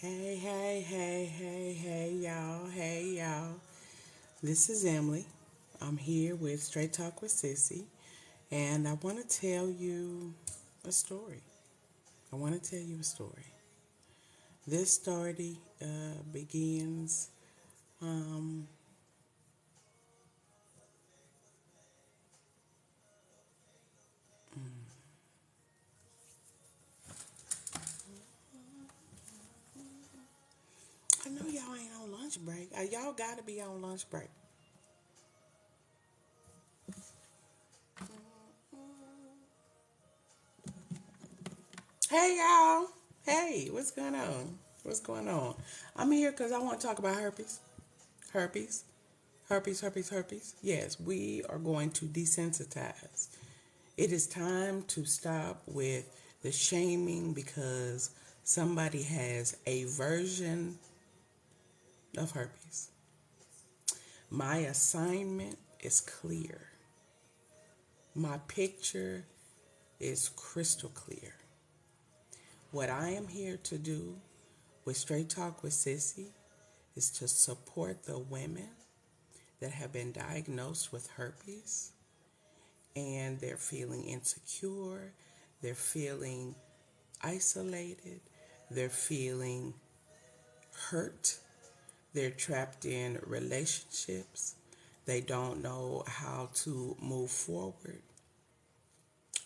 Hey, y'all. This is Emily. I'm here with Straight Talk with Sissy, and I want to tell you a story. This story begins. Um, I know y'all ain't on lunch break. Y'all got to be on lunch break. Hey, y'all. Hey, what's going on? What's going on? I'm here because I want to talk about herpes. Herpes. Herpes. Yes, we are going to desensitize. It is time to stop with the shaming because somebody has a version of herpes. My assignment is clear. My picture is crystal clear. What I am here to do with Straight Talk with Sissy is to support the women that have been diagnosed with herpes and they're feeling insecure, they're feeling isolated, they're feeling hurt, they're trapped in relationships, they don't know how to move forward.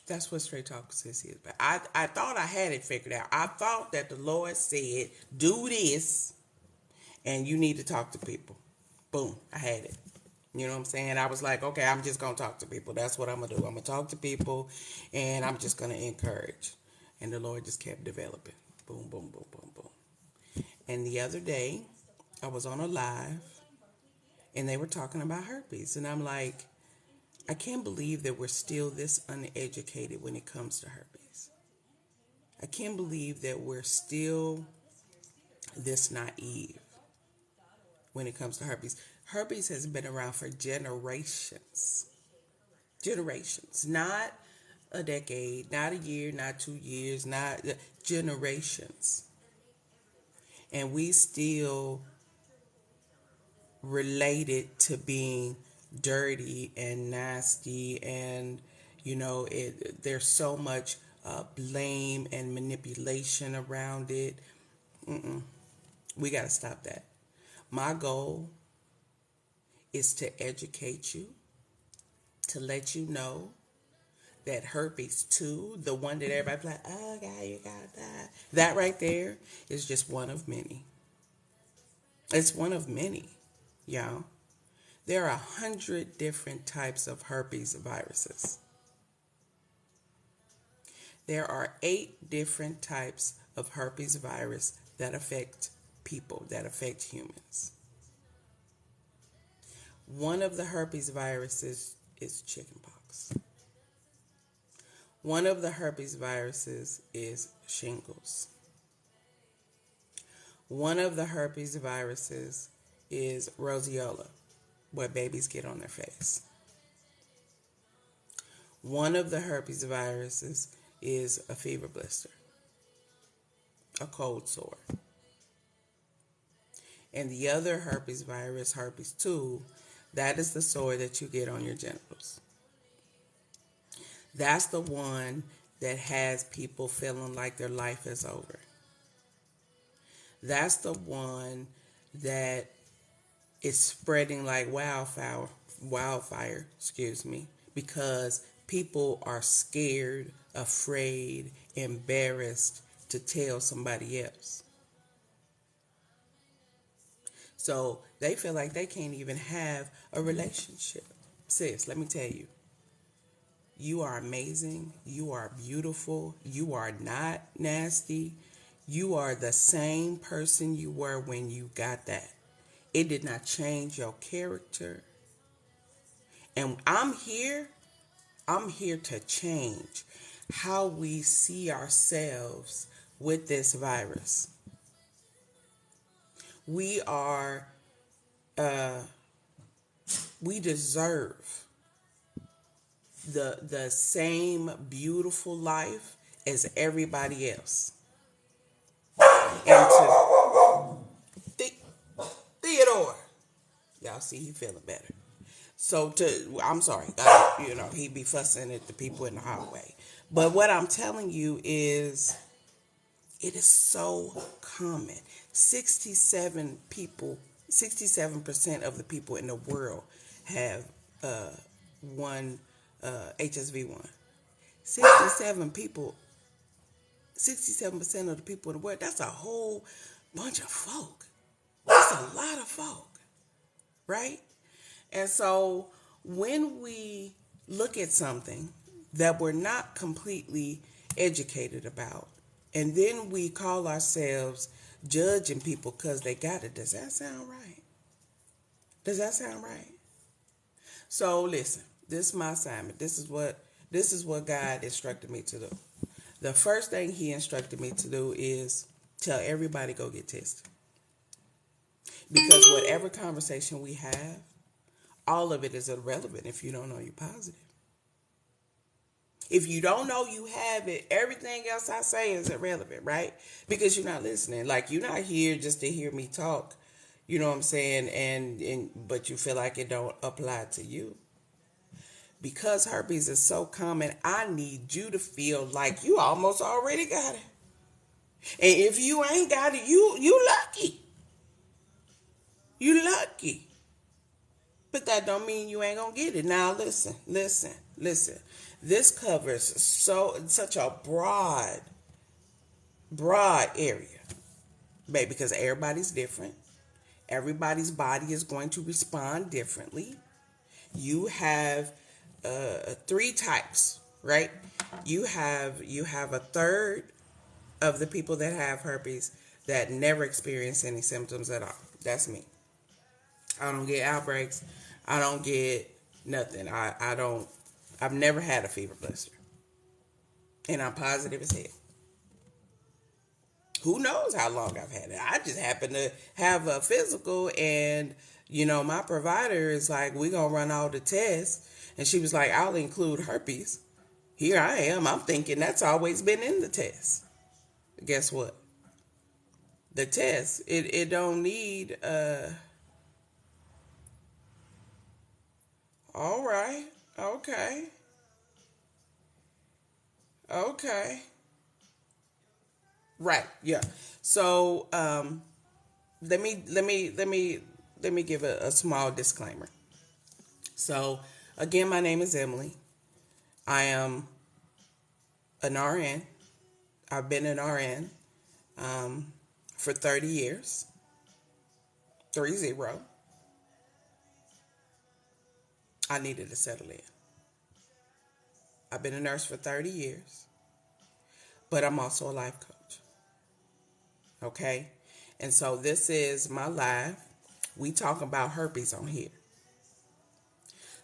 That's what Straight Talk with Sissy is about. I thought I had it figured out. I thought that the Lord said, do this, and you need to talk to people. Boom, I had it. You know what I'm saying? I was like, okay, I'm just going to talk to people. That's what I'm going to do. I'm going to talk to people, and I'm just going to encourage. And the Lord just kept developing. Boom, boom, boom, boom, boom. And the other day, I was on a live, and they were talking about herpes. And I'm like, I can't believe that we're still this uneducated when it comes to herpes. I can't believe that we're still this naive when it comes to herpes. Herpes has been around for generations. Generations. Not a decade, not a year, not 2 years, not generations. And we still relate it to being dirty and nasty, and there's so much blame and manipulation around it. We got to stop that. My goal is to educate you, to let you know that herpes 2, the one that everybody's like, oh God, you got that right there is just one of many. It's one of many, y'all. There are 100 different types of herpes viruses. There are 8 different types of herpes virus that affect people, that affect humans. One of the herpes viruses is chickenpox. One of the herpes viruses is shingles. One of the herpes viruses is roseola, where babies get on their face. One of the herpes viruses is a fever blister, a cold sore. And the other herpes virus, herpes 2, that is the sore that you get on your genitals. That's the one that has people feeling like their life is over. That's the one that is spreading like wildfire, because people are scared, afraid, embarrassed to tell somebody else. So they feel like they can't even have a relationship. Sis, let me tell you. You are amazing. You are beautiful. You are not nasty. You are the same person you were when you got that. It did not change your character. And I'm here to change how we see ourselves with this virus. We deserve the same beautiful life as everybody else. And Y'all see he feeling better. So I'm sorry, he be fussing at the people in the hallway. But what I'm telling you is, it is so common. 67% of the people in the world have one HSV1. 67 people, 67% of the people in the world. That's a whole bunch of folk. That's a lot of folk, right? And so when we look at something that we're not completely educated about, and then we call ourselves judging people because they got it, does that sound right? Does that sound right? So listen, this is my assignment. This is what God instructed me to do. The first thing he instructed me to do is tell everybody go get tested. Because whatever conversation we have, all of it is irrelevant if you don't know you're positive. If you don't know you have it, everything else I say is irrelevant, right? Because you're not listening. Like, you're not here just to hear me talk, you know what I'm saying? But you feel like it don't apply to you. Because herpes is so common, I need you to feel like you almost already got it. And if you ain't got it, you lucky. You lucky. But that don't mean you ain't gonna get it. Now listen. This covers such a broad area, baby, because everybody's different. Everybody's body is going to respond differently. You have three types, right? You have a third of the people that have herpes that never experience any symptoms at all. That's me. I don't get outbreaks. I don't get nothing. I've never had a fever blister. And I'm positive as hell. Who knows how long I've had it? I just happen to have a physical, and my provider is like, we're going to run all the tests. And she was like, I'll include herpes. Here I am. I'm thinking that's always been in the test. Guess what? The test, it don't need, all right. Okay. Okay. Right. Yeah. So, let me give a small disclaimer. So, again, my name is Emily. I am an RN. I've been an RN for 30 years. 30. I needed to settle in. I've been a nurse for 30 years, but I'm also a life coach. Okay? And so this is my live. We talk about herpes on here.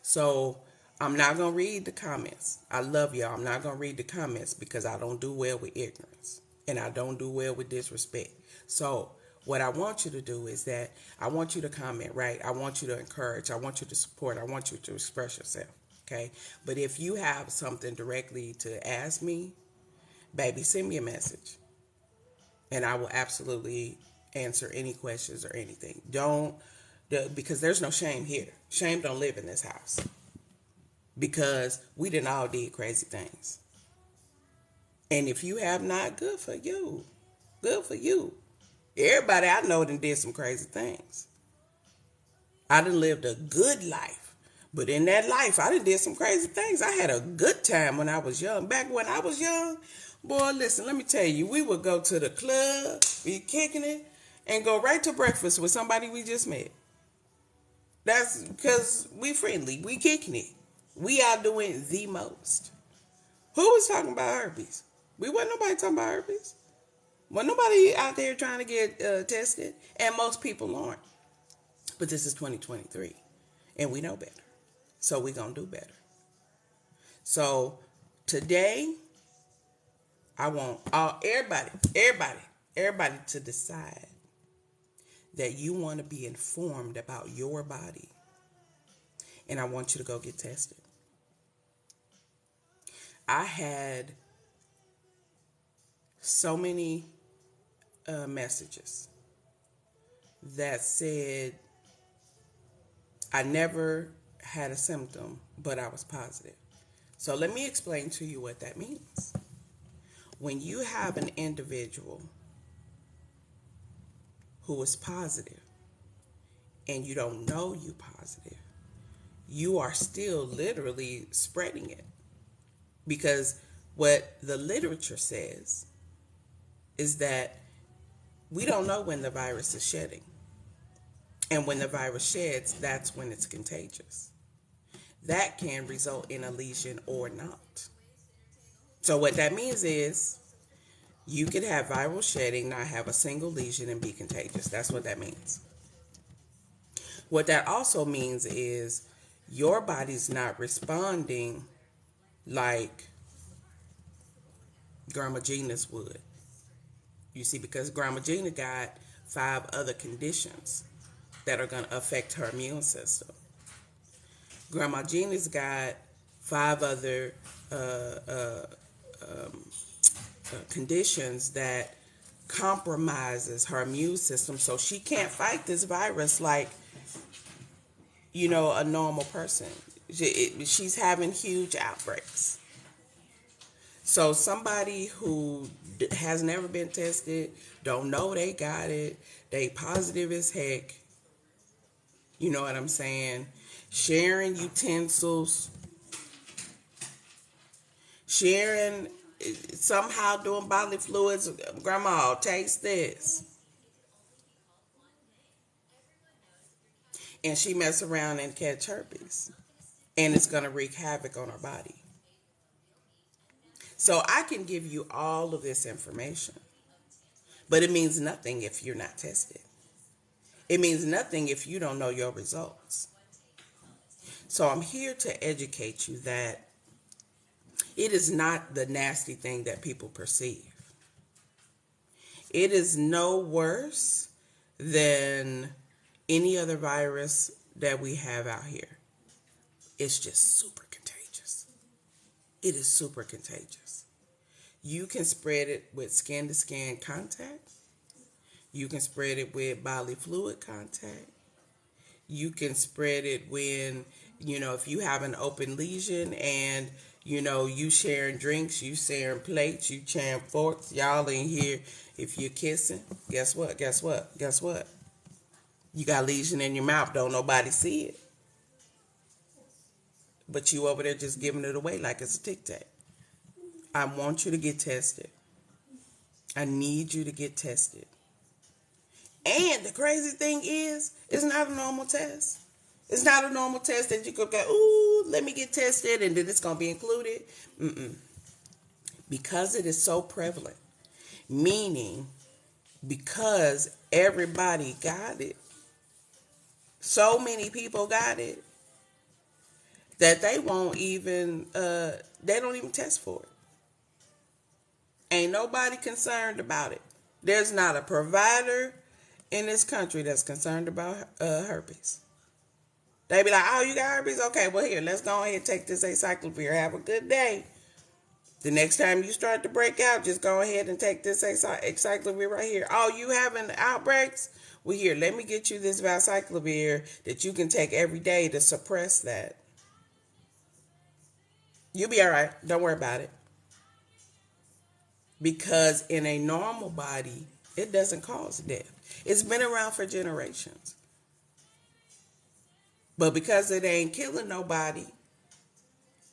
So I'm not going to read the comments. I love y'all. I'm not going to read the comments because I don't do well with ignorance. And I don't do well with disrespect. So what I want you to do is that I want you to comment, right? I want you to encourage. I want you to support. I want you to express yourself. Okay? But if you have something directly to ask me, baby, send me a message. And I will absolutely answer any questions or anything. Because there's no shame here. Shame don't live in this house. Because we done all did crazy things. And if you have not, good for you. Good for you. Everybody I know done did some crazy things. I done lived a good life. But in that life, I done did some crazy things. I had a good time when I was young. Back when I was young, boy, listen, let me tell you, we would go to the club, be kicking it, and go right to breakfast with somebody we just met. That's because we friendly. We kicking it. We are doing the most. Who was talking about herpes? We wasn't nobody talking about herpes. Wasn't nobody out there trying to get tested. And most people aren't. But this is 2023. And we know better. So we're going to do better. So today, I want everybody to decide that you want to be informed about your body. And I want you to go get tested. I had so many messages that said I never had a symptom, but I was positive. So let me explain to you what that means. When you have an individual who is positive and you don't know you positive, you are still literally spreading it. Because what the literature says is that we don't know when the virus is shedding. And when the virus sheds, that's when it's contagious. That can result in a lesion or not. So what that means is you could have viral shedding, not have a single lesion, and be contagious. That's what that means. What that also means is your body's not responding like Grandma Gina's would. You see, because Grandma Gina got 5 other conditions that are going to affect her immune system. Grandma Gina's got 5 other conditions that compromises her immune system, so she can't fight this virus like, a normal person. She's having huge outbreaks. So somebody who has never been tested, don't know they got it, they positive as heck, you know what I'm saying? Sharing utensils, sharing, somehow doing bodily fluids. Grandma, taste this. And she mess around and catch herpes. And it's going to wreak havoc on her body. So I can give you all of this information. But it means nothing if you're not tested. It means nothing if you don't know your results. So I'm here to educate you that it is not the nasty thing that people perceive. It is no worse than any other virus that we have out here. It's just super contagious. It is super contagious. You can spread it with skin-to-skin contact. You can spread it with bodily fluid contact. You can spread it when, if you have an open lesion and, you sharing drinks, you sharing plates, you sharing forks, y'all in here. If you're kissing, guess what? You got lesion in your mouth, don't nobody see it. But you over there just giving it away like it's a tic-tac. I want you to get tested. I need you to get tested. And the crazy thing is, it's not a normal test. It's not a normal test that you could go, ooh, let me get tested, and then it's going to be included. Because it is so prevalent, meaning because everybody got it, so many people got it, that they won't even, they don't even test for it. Ain't nobody concerned about it. There's not a provider in this country that's concerned about herpes. They be like, oh, you got herpes? Okay, well, here, let's go ahead and take this acyclovir. Have a good day. The next time you start to break out, just go ahead and take this acyclovir right here. Oh, you having outbreaks? Well, here, let me get you this valacyclovir that you can take every day to suppress that. You'll be all right. Don't worry about it. Because in a normal body, it doesn't cause death. It's been around for generations. But because it ain't killing nobody,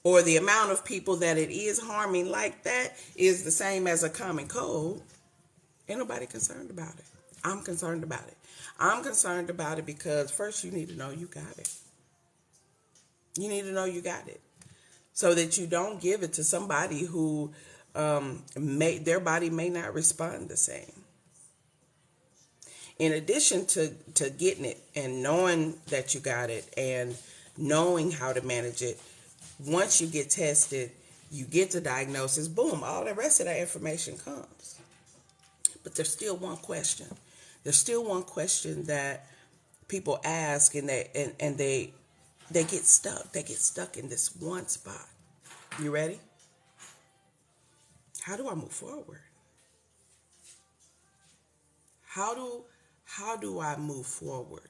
or the amount of people that it is harming like that is the same as a common cold, ain't nobody concerned about it. I'm concerned about it. I'm concerned about it because first you need to know you got it. You need to know you got it. So that you don't give it to somebody who their body may not respond the same. In addition to getting it and knowing that you got it and knowing how to manage it, once you get tested, you get the diagnosis, boom, all the rest of that information comes. But there's still one question. There's still one question that people ask and they get stuck. They get stuck in this one spot. You ready? How do I move forward? How do I move forward?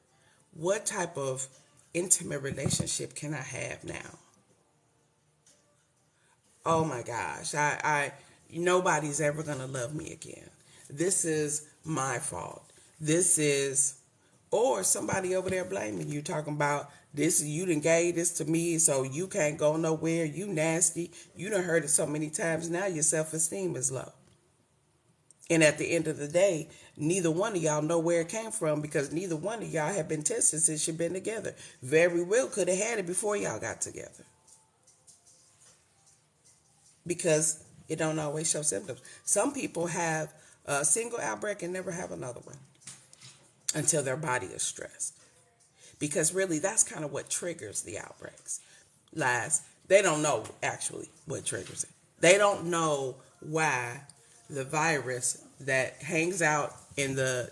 What type of intimate relationship can I have now? Oh my gosh, I nobody's ever gonna love me again. This is my fault. This is, or somebody over there blaming you, talking about this. You done gave this to me, so you can't go nowhere. You nasty. You done heard it so many times. Now your self-esteem is low. And at the end of the day, neither one of y'all know where it came from, because neither one of y'all have been tested since you've been together. Very well could have had it before y'all got together, because it don't always show symptoms. Some people have a single outbreak and never have another one until their body is stressed. Because really, that's kind of what triggers the outbreaks. Lies. They don't know actually what triggers it. They don't know why the virus that hangs out in the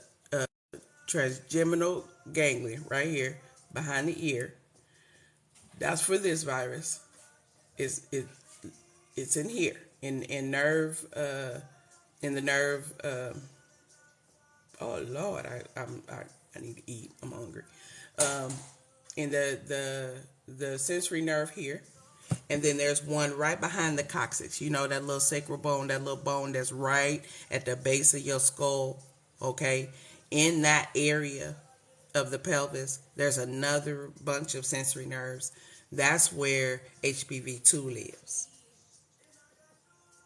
trigeminal ganglion right here behind the ear, that's for this virus, is it's in here in nerve in the nerve. Oh Lord, I need to eat. I'm hungry. In the sensory nerve here, and then there's one right behind the coccyx. You know, that little sacral bone, that little bone that's right at the base of your skull. Okay, in that area of the pelvis, there's another bunch of sensory nerves. That's where HPV-2 lives.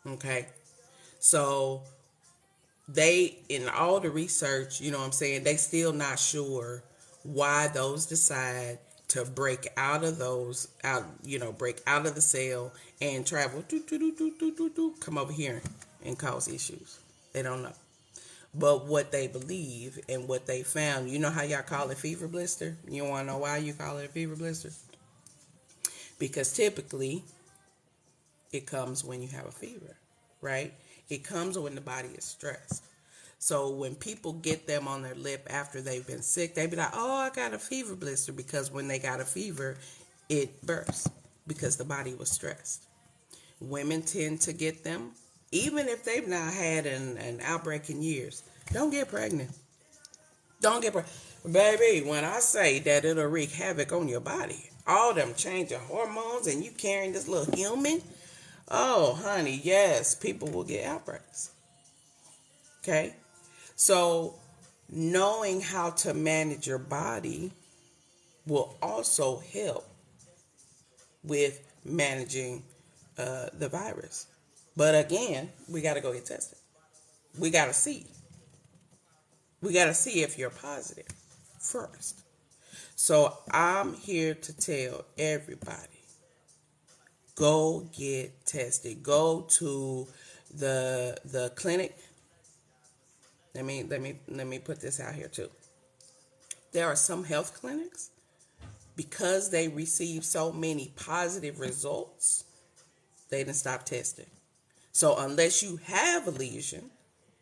Okay, so they, in all the research, you know what I'm saying, they still not sure why those decide to break out of those out, break out of the cell and travel come over here and cause issues. They don't know. But what they believe and what they found, you know how y'all call it fever blister? You want to know why you call it a fever blister? Because typically it comes when you have a fever, right? It comes when the body is stressed. So when people get them on their lip after they've been sick, they be like, oh, I got a fever blister, because when they got a fever, it burst because the body was stressed. Women tend to get them, even if they've not had an outbreak in years. Don't get pregnant. Don't get pregnant. Baby, when I say that it'll wreak havoc on your body, all them changing hormones and you carrying this little human, oh, honey, yes, people will get outbreaks. Okay? So, knowing how to manage your body will also help with managing the virus. But again, we got to go get tested. We got to see. We got to see if you're positive first. So, I'm here to tell everybody, go get tested. Go to the clinic. Let me put this out here too. There are some health clinics, because they receive so many positive results, they didn't stop testing. So unless you have a lesion,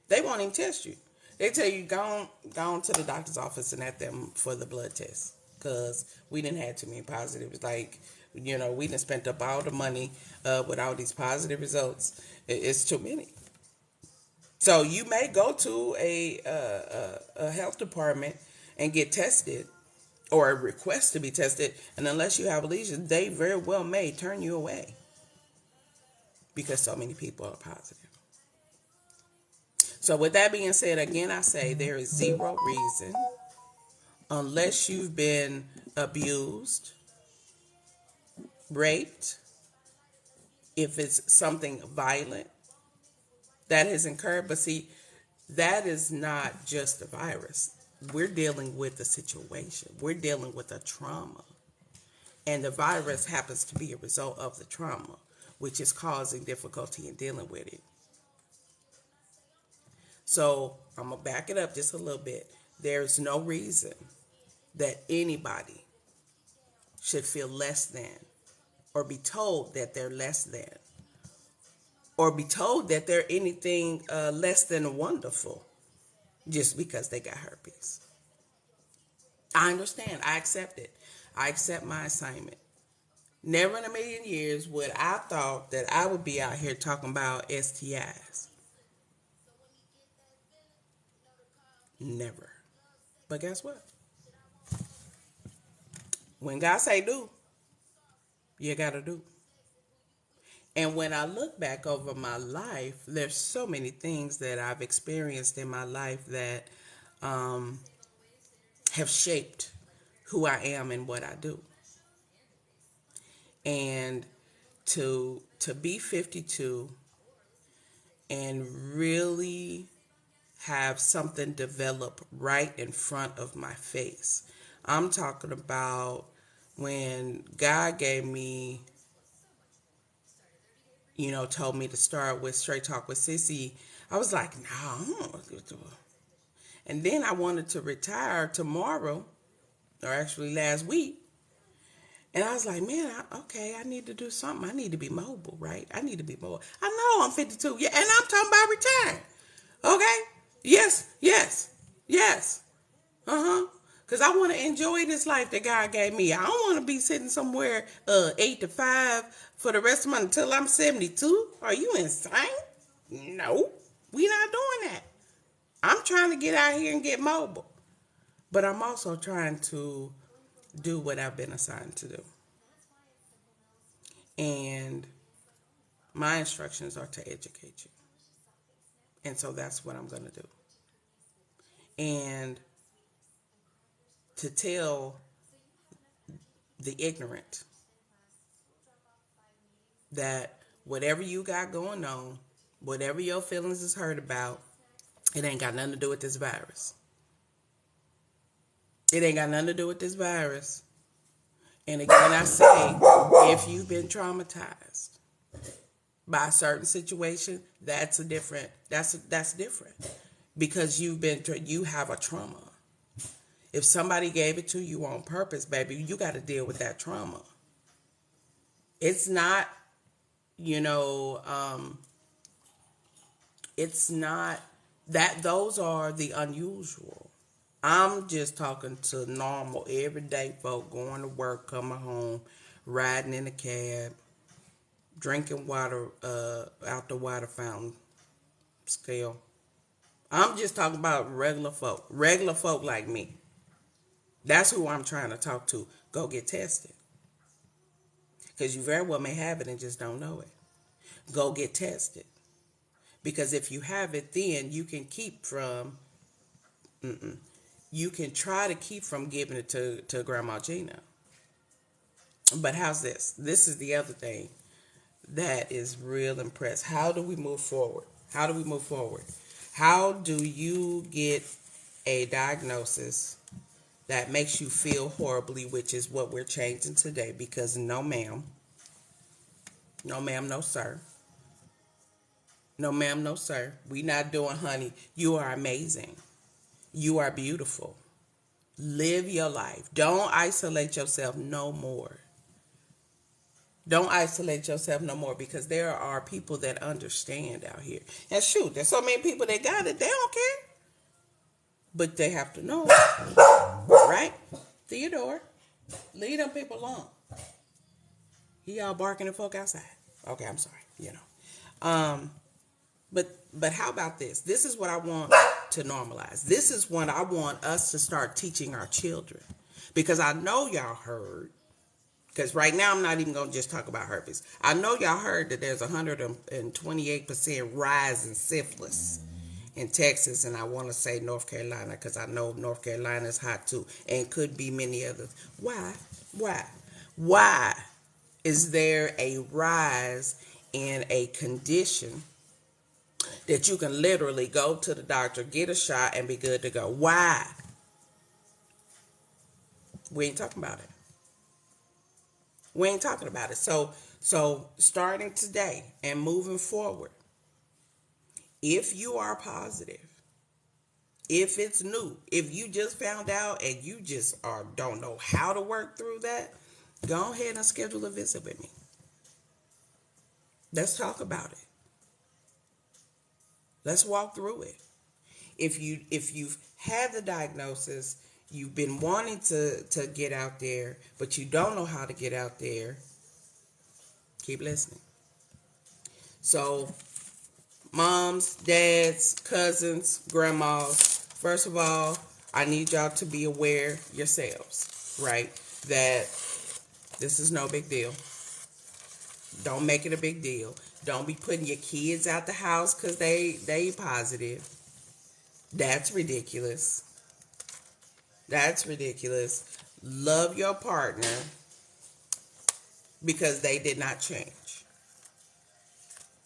they won't even test you. They tell you go on to the doctor's office and at them for the blood test, because we didn't have too many positives. Like, we didn't spent up all the money with all these positive results. It's too many. So you may go to a health department and get tested, or a request to be tested, and unless you have a lesion, they very well may turn you away because so many people are positive. So with that being said, again, I say there is zero reason, unless you've been abused, raped, if it's something violent that has occurred. But see, that is not just a virus. We're dealing with a situation. We're dealing with a trauma. And the virus happens to be a result of the trauma, which is causing difficulty in dealing with it. So I'm going to back it up just a little bit. There's no reason that anybody should feel less than, or be told that they're less than, or be told that they're anything less than wonderful just because they got herpes. I understand. I accept it. I accept my assignment. Never in a million years would I thought that I would be out here talking about STIs. Never. But guess what? When God say do, you got to do. And when I look back over my life, there's so many things that I've experienced in my life that um, have shaped who I am and what I do. And to be 52 and really have something develop right in front of my face. I'm talking about when God gave me, told me to start with Straight Talk with Sissy. I was like, no. And then I wanted to retire tomorrow, or actually last week. And I was like, man, I need to do something. I need to be mobile, right? I need to be mobile. I know I'm 52. Yeah, and I'm talking about retiring. Okay? Yes. Because I want to enjoy this life that God gave me. I don't want to be sitting somewhere 8 to 5 for the rest of my until I'm 72. Are you insane? No, we not doing that. I'm trying to get out here and get mobile. But I'm also trying to do what I've been assigned to do. And my instructions are to educate you. And so that's what I'm going to do. And to tell the ignorant that whatever you got going on, whatever your feelings is hurt about, it ain't got nothing to do with this virus. It ain't got nothing to do with this virus. And again, I say, if you've been traumatized by a certain situation, that's different. Because you have a trauma. If somebody gave it to you on purpose, baby, you got to deal with that trauma. It's not, it's not that those are the unusual. I'm just talking to normal, everyday folk going to work, coming home, riding in a cab, drinking water out the water fountain scale. I'm just talking about regular folk like me. That's who I'm trying to talk to. Go get tested. Because you very well may have it and just don't know it. Go get tested. Because if you have it, then you can keep from, you can try to keep from giving it to Grandma Gina. But how's this? This is the other thing that is real impressed. How do we move forward? How do you get a diagnosis that makes you feel horribly, which is what we're changing today? Because no ma'am, no sir. No ma'am, no sir. We not doing honey. You are amazing. You are beautiful. Live your life. Don't isolate yourself no more. Because there are people that understand out here. And shoot, there's so many people that got it, they don't care. But they have to know, right? Theodore, leave them people alone. He all barking at folk outside. Okay, I'm sorry, But how about this? This is what I want to normalize. This is what I want us to start teaching our children. Because I know y'all heard, because right now I'm not even going to just talk about herpes. I know y'all heard that there's 128% rise in syphilis in Texas, and I want to say North Carolina, because I know North Carolina is hot too, and could be many others. Why is there a rise in a condition that you can literally go to the doctor, get a shot, and be good to go? Why? We ain't talking about it. So starting today and moving forward, if you are positive, if it's new, if you just found out and you just don't know how to work through that, go ahead and schedule a visit with me. Let's talk about it. Let's walk through it. If you've had the diagnosis, you've been wanting to get out there, but you don't know how to get out there, keep listening. So, moms, dads, cousins, grandmas, first of all, I need y'all to be aware yourselves, right? that this is no big deal. Don't make it a big deal. Don't be putting your kids out the house because they positive. That's ridiculous. That's ridiculous. Love your partner because they did not change.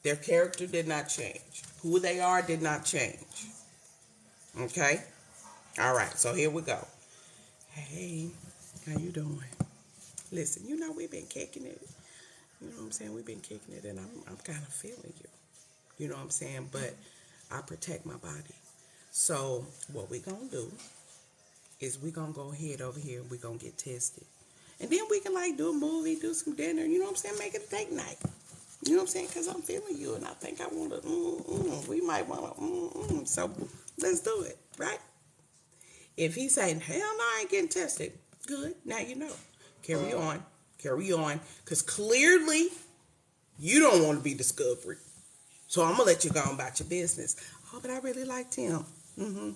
Their character did not change. Who they are did not change. Okay? All right, so here we go. Hey, how you doing? Listen, we've been kicking it. You know what I'm saying? We've been kicking it, and I'm kind of feeling you. You know what I'm saying? But I protect my body. So what we going to do is we going to go ahead over here and we going to get tested. And then we can, do a movie, do some dinner, you know what I'm saying? Make it a date night. You know what I'm saying? Because I'm feeling you, and I think I want to, we might want to, so let's do it, right? If he's saying, hell no, I ain't getting tested, good, now you know. Carry on, because clearly you don't want to be discovered. So I'm going to let you go on about your business. Oh, but I really liked him.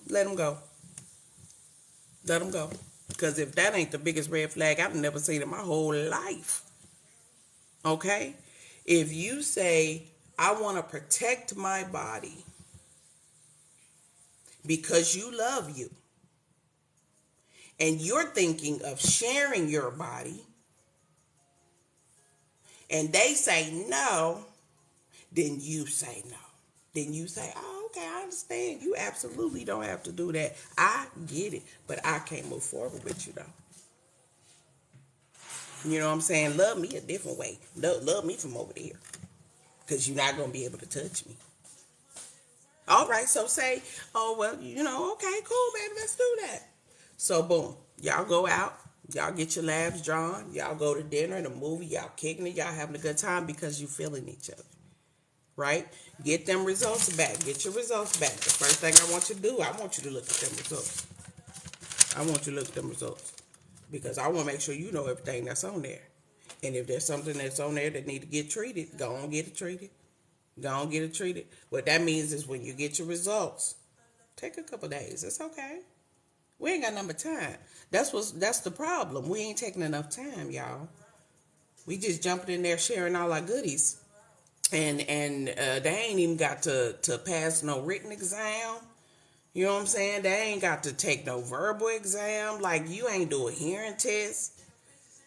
Let him go. Let him go. Because if that ain't the biggest red flag I've never seen in my whole life. Okay? If you say, I want to protect my body because you love you, and you're thinking of sharing your body, and they say no, then you say no. Then you say, oh, okay, I understand. You absolutely don't have to do that. I get it, but I can't move forward with you, though. You know what I'm saying? Love me a different way. Love me from over there, because you're not going to be able to touch me. All right, so say, oh, well, okay, cool, baby, let's do that. So, boom, y'all go out. Y'all get your labs drawn. Y'all go to dinner and a movie. Y'all kicking it. Y'all having a good time because you feeling each other. Right? Get them results back. Get your results back. The first thing I want you to do, I want you to look at them results. I want you to look at them results. Because I want to make sure you know everything that's on there. And if there's something that's on there that need to get treated, go on get it treated. Go on get it treated. What that means is when you get your results, take a couple days. It's okay. We ain't got number time. That's the problem. We ain't taking enough time, y'all. We just jumping in there sharing all our goodies. And they ain't even got to pass no written exam. You know what I'm saying? They ain't got to take no verbal exam. Like, you ain't do a hearing test.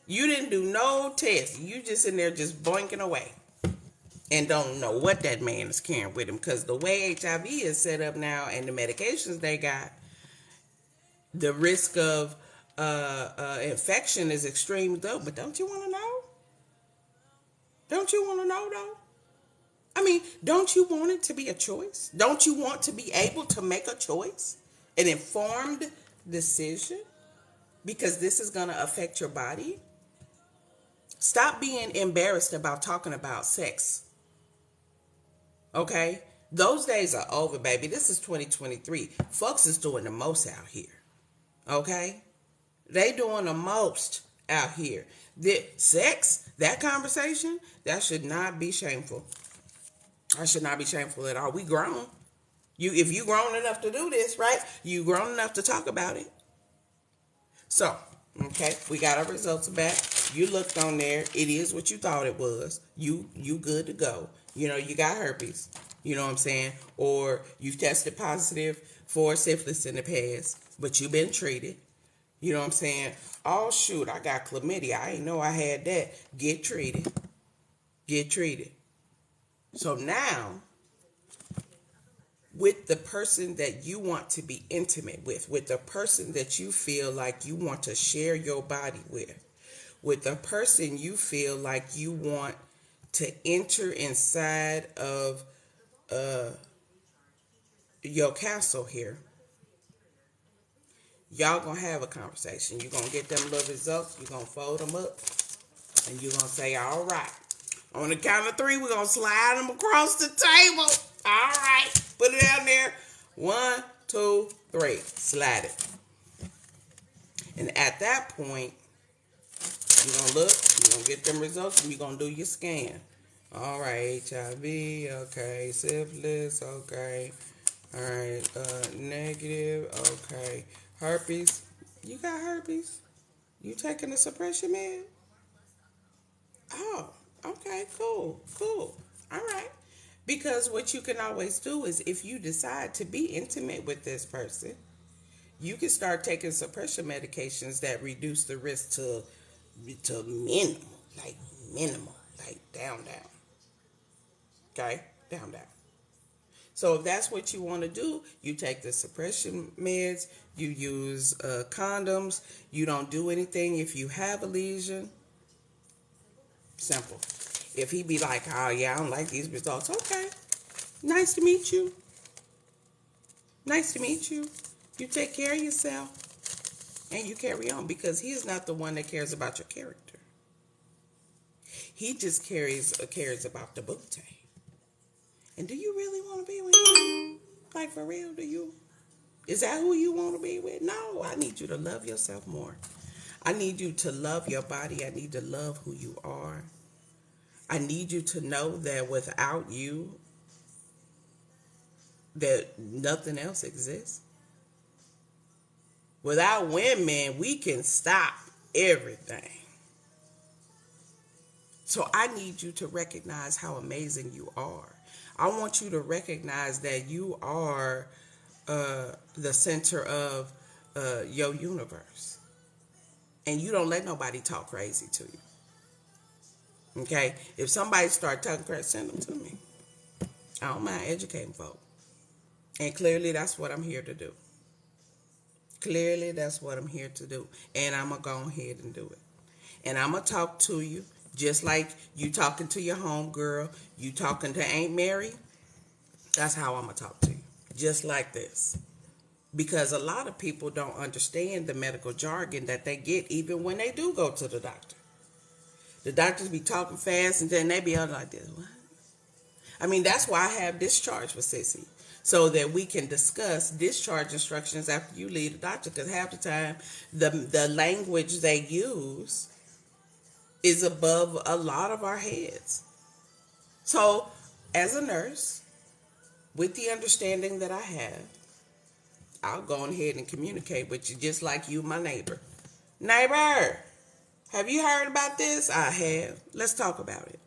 You didn't do no test. You just in there just boinking away. And don't know what that man is carrying with him. Because the way HIV is set up now and the medications they got, the risk of infection is extreme though. But don't you want to know? Don't you want to know though? I mean, don't you want it to be a choice? Don't you want to be able to make a choice? An informed decision? Because this is going to affect your body? Stop being embarrassed about talking about sex. Okay? Those days are over, baby. This is 2023. Folks is doing the most out here. Okay? They doing the most out here. The sex, that conversation, that should not be shameful. That should not be shameful at all. We grown. If you grown enough to do this, right? You grown enough to talk about it. So, okay, we got our results back. You looked on there. It is what you thought it was. You good to go. You got herpes. You know what I'm saying? Or you've tested positive for syphilis in the past, but you've been treated. You know what I'm saying? Oh, shoot, I got chlamydia. I didn't know I had that. Get treated. Get treated. So now, with the person that you want to be intimate with the person that you feel like you want to share your body with the person you feel like you want to enter inside of your castle here, y'all gonna have a conversation. You're gonna get them little results. You're gonna fold them up, and you're gonna say, all right. On the count of 3, we're going to slide them across the table. All right. Put it down there. 1, 2, 3. Slide it. And at that point, you're going to look. You're going to get them results. And you're going to do your scan. All right. HIV. Okay. Syphilis. Okay. All right. Negative. Okay. Herpes. You got herpes? You taking a suppression med? Oh, okay, cool, cool. All right. Because what you can always do is if you decide to be intimate with this person, you can start taking suppression medications that reduce the risk to minimal, like down. Okay? Down. So if that's what you want to do, you take the suppression meds, you use condoms, you don't do anything if you have a lesion. Simple. If he be like, oh yeah, I don't like these results, okay. Nice to meet you. Nice to meet you. You take care of yourself and you carry on because he is not the one that cares about your character. He just cares about the booty. And do you really want to be with him? Like for real, do you? Is that who you want to be with? No, I need you to love yourself more. I need you to love your body. I need to love who you are. I need you to know that without you, that nothing else exists. Without women, we can stop everything. So I need you to recognize how amazing you are. I want you to recognize that you are the center of your universe. And you don't let nobody talk crazy to you. Okay? If somebody start talking crazy, send them to me. I don't mind educating folk. And clearly that's what I'm here to do. Clearly that's what I'm here to do. And I'm going to go ahead and do it. And I'm going to talk to you just like you talking to your homegirl, you talking to Aunt Mary. That's how I'm going to talk to you. Just like this. Because a lot of people don't understand the medical jargon that they get even when they do go to the doctor. The doctors be talking fast and then they be all like this. What? I mean, that's why I have discharge with Sissy. So that we can discuss discharge instructions after you leave the doctor. Because half the time, the language they use is above a lot of our heads. So, as a nurse, with the understanding that I have, I'll go ahead and communicate with you just like you, my neighbor. Neighbor, have you heard about this? I have. Let's talk about it.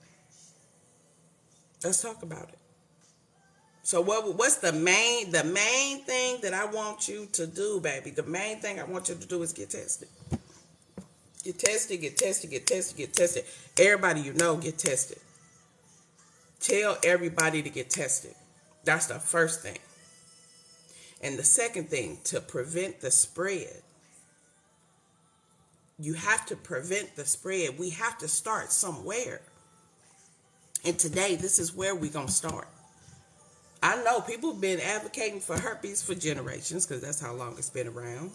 Let's talk about it. So what's the main thing that I want you to do, baby? The main thing I want you to do is get tested. Get tested, get tested, get tested, get tested. Everybody you know, get tested. Tell everybody to get tested. That's the first thing. And the second thing, to prevent the spread. You have to prevent the spread. We have to start somewhere. And today, this is where we're going to start. I know people have been advocating for herpes for generations because that's how long it's been around.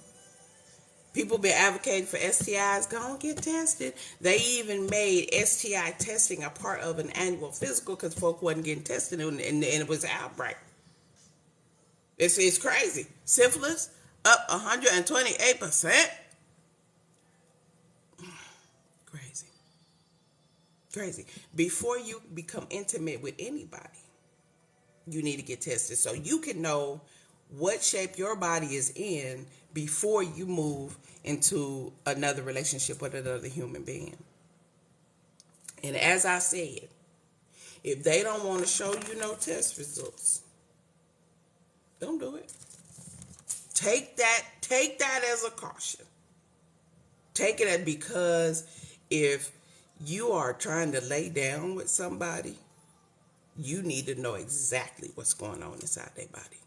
People have been advocating for STIs. Go and get tested. They even made STI testing a part of an annual physical because folk wasn't getting tested and it was an outbreak. It's crazy. Syphilis up 128%. Crazy. Before you become intimate with anybody, you need to get tested so you can know what shape your body is in before you move into another relationship with another human being. And as I said, if they don't want to show you no test results, don't do it. Take that as a caution. Take it as, because if you are trying to lay down with somebody, you need to know exactly what's going on inside their body.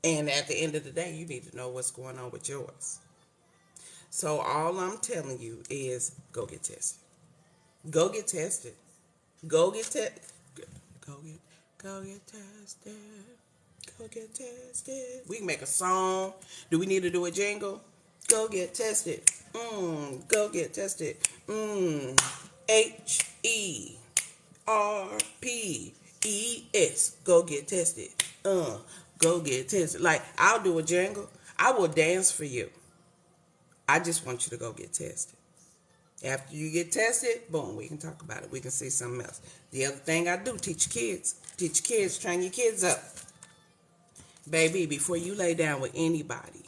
And at the end of the day, you need to know what's going on with yours. So all I'm telling you is go get tested. Go get tested. Go get tested. Go get tested. Go get tested. We can make a song. Do we need to do a jingle? Go get tested. Go get tested. HERPES. Go get tested. Go get tested. Like, I'll do a jingle. I will dance for you. I just want you to go get tested. After you get tested, boom, we can talk about it. We can see something else. The other thing I do, teach your kids. Teach your kids, train your kids up. Baby, before you lay down with anybody,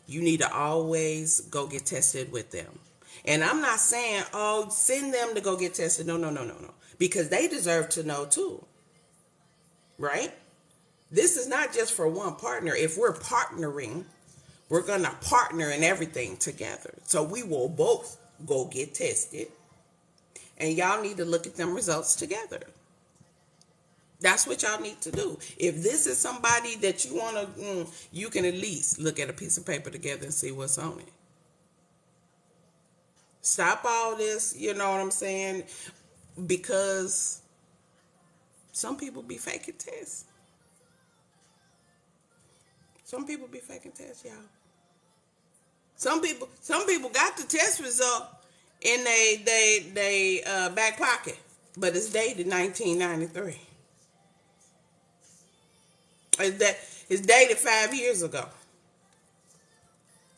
you need to always go get tested with them. And I'm not saying, oh, send them to go get tested. No, no, no, no, no. Because they deserve to know too. Right? This is not just for one partner. If we're partnering, we're going to partner in everything together. So we will both go get tested. And y'all need to look at them results together. That's what y'all need to do. If this is somebody that you want to, you can at least look at a piece of paper together and see what's on it. Stop all this, you know what I'm saying? Because some people be faking tests. Some people be faking tests, y'all. Some people got the test result in they back pocket, but it's dated 1993. It's dated 5 years ago.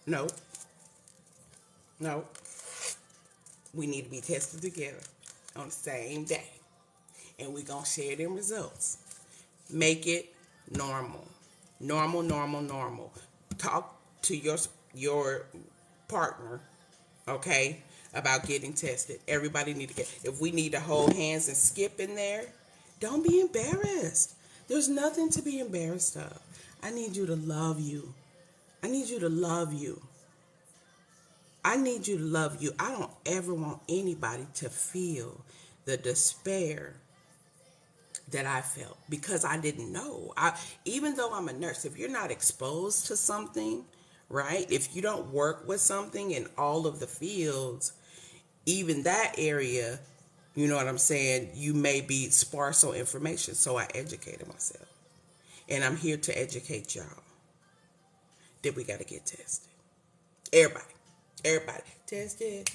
No. We need to be tested together on the same day. And we're going to share them results. Make it normal. Normal. Talk to your partner, okay, about getting tested. Everybody need to get. If we need to hold hands and skip in there, don't be embarrassed. There's nothing to be embarrassed of. I need you to love you. I need you to love you. I need you to love you. I don't ever want anybody to feel the despair that I felt because I didn't know. Even though I'm a nurse, if you're not exposed to something, right? If you don't work with something in all of the fields, even that area, you know what I'm saying, you may be sparse on information. So I educated myself. And I'm here to educate y'all that we got to get tested. Everybody. Tested.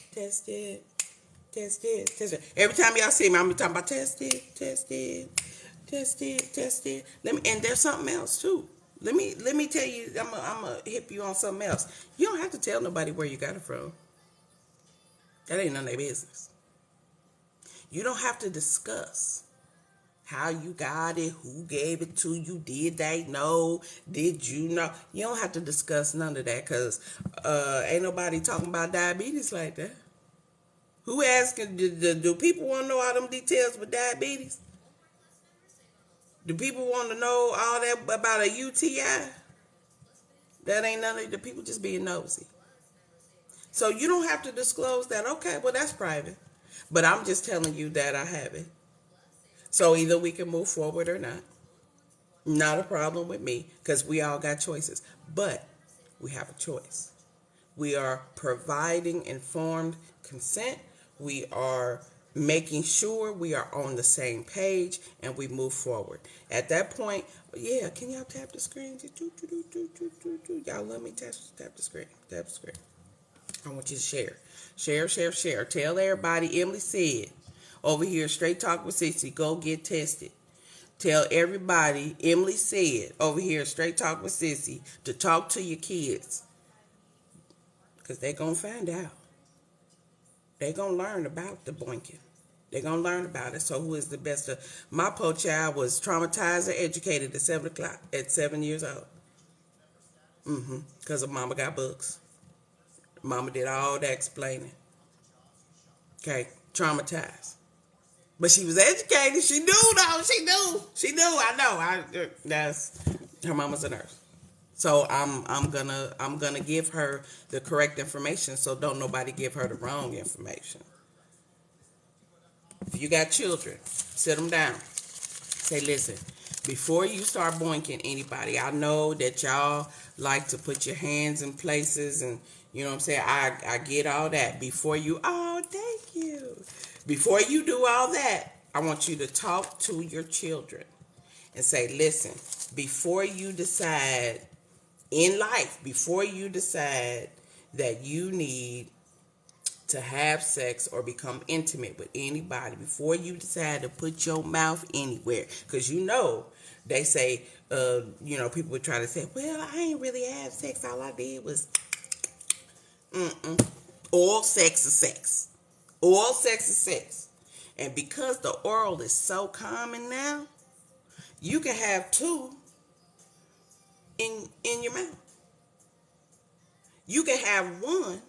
Every time y'all see me, I'm talking about tested. And there's something else too. Let me tell you, I'm gonna hip you on something else. You don't have to tell nobody where you got it from. That ain't none of their business. You don't have to discuss how you got it, who gave it to you, did they know, did you know? You don't have to discuss none of that because ain't nobody talking about diabetes like that. Who asking, do people want to know all them details with diabetes? Do people want to know all that about a UTI? That ain't none of the people just being nosy. So you don't have to disclose that. Okay, well, that's private. But I'm just telling you that I have it. So either we can move forward or not. Not a problem with me because we all got choices. But we have a choice. We are providing informed consent. We are making sure we are on the same page and we move forward. At that point, yeah, can y'all tap the screen? Y'all let me tap the screen. Tap the screen. I want you to share. Share. Tell everybody Emily said over here, Straight Talk with Sissy, go get tested. Tell everybody Emily said over here, Straight Talk with Sissy, to talk to your kids. Because they're going to find out. They're going to learn about the boinking. They're going to learn about it. So who is the best? My poor child was traumatized and educated at 7 years old. Because of mama got books. Mama did all that explaining. Okay, traumatized. But she was educated. She knew though. She knew. I know. That's her mama's a nurse. So I'm gonna give her the correct information. So don't nobody give her the wrong information. If you got children, sit them down. Say, listen, before you start boinking anybody, I know that y'all like to put your hands in places and you know what I'm saying? I get all that. Before you, thank you. Before you do all that, I want you to talk to your children and say, listen, before you decide in life, before you decide that you need to have sex or become intimate with anybody, before you decide to put your mouth anywhere, because you know, they say, people would try to say, well, I ain't really have sex. All I did was, All sex is sex. All sex is sex. And because the oral is so common now, you can have two in your mouth. You can have one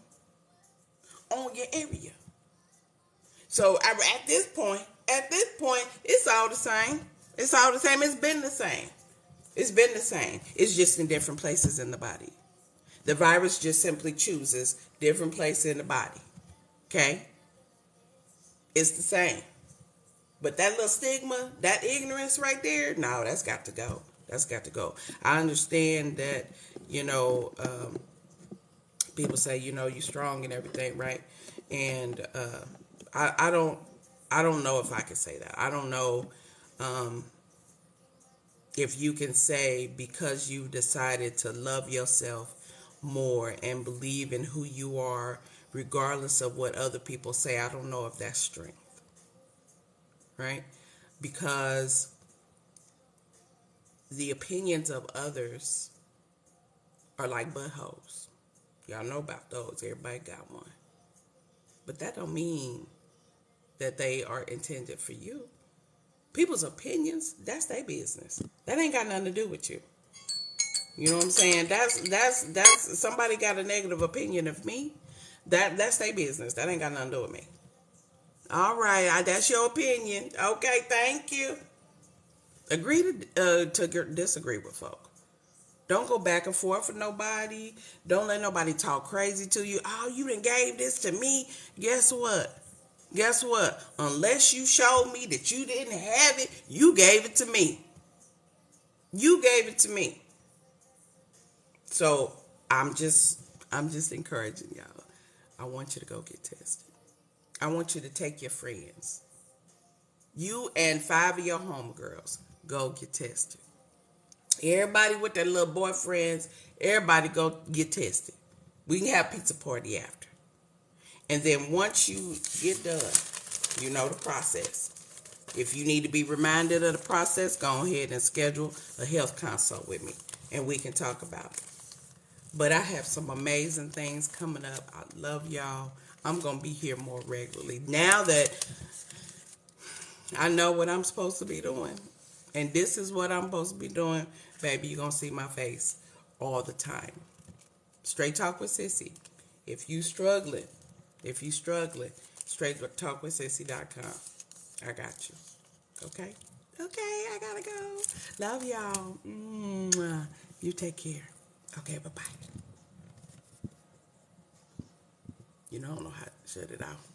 on your area. So at this point, it's all the same. It's all the same. It's been the same. It's been the same. It's just in different places in the body. The virus just simply chooses different places in the body. Okay? It's the same. But that little stigma, that ignorance right there, no, that's got to go. That's got to go. I understand that, people say, you're strong and everything, right? And I don't know if I can say that. I don't know if you can say because you decided to love yourself more and believe in who you are, regardless of what other people say. I don't know if that's strength, right? Because the opinions of others are like buttholes. Y'all know about those. Everybody got one. But that don't mean that they are intended for you. People's opinions, that's their business. That ain't got nothing to do with you. You know what I'm saying? That's somebody got a negative opinion of me. That's their business. That ain't got nothing to do with me. All right, that's your opinion. Okay, thank you. Agree to disagree with folk. Don't go back and forth with nobody. Don't let nobody talk crazy to you. Oh, you done gave this to me. Guess what? Guess what? Unless you showed me that you didn't have it, you gave it to me. You gave it to me. So I'm just encouraging y'all. I want you to go get tested. I want you to take your friends. You and 5 of your homegirls, go get tested. Everybody with their little boyfriends, everybody go get tested. We can have pizza party after. And then once you get done, you know the process. If you need to be reminded of the process, go ahead and schedule a health consult with me and we can talk about it. But I have some amazing things coming up. I love y'all. I'm going to be here more regularly. Now that I know what I'm supposed to be doing, and this is what I'm supposed to be doing, baby, you're going to see my face all the time. Straight Talk with Sissy. If you struggling, StraightTalkWithSissy.com. I got you. Okay? Okay, I gotta go. Love y'all. Mwah. You take care. Okay, bye-bye. I don't know how to shut it off.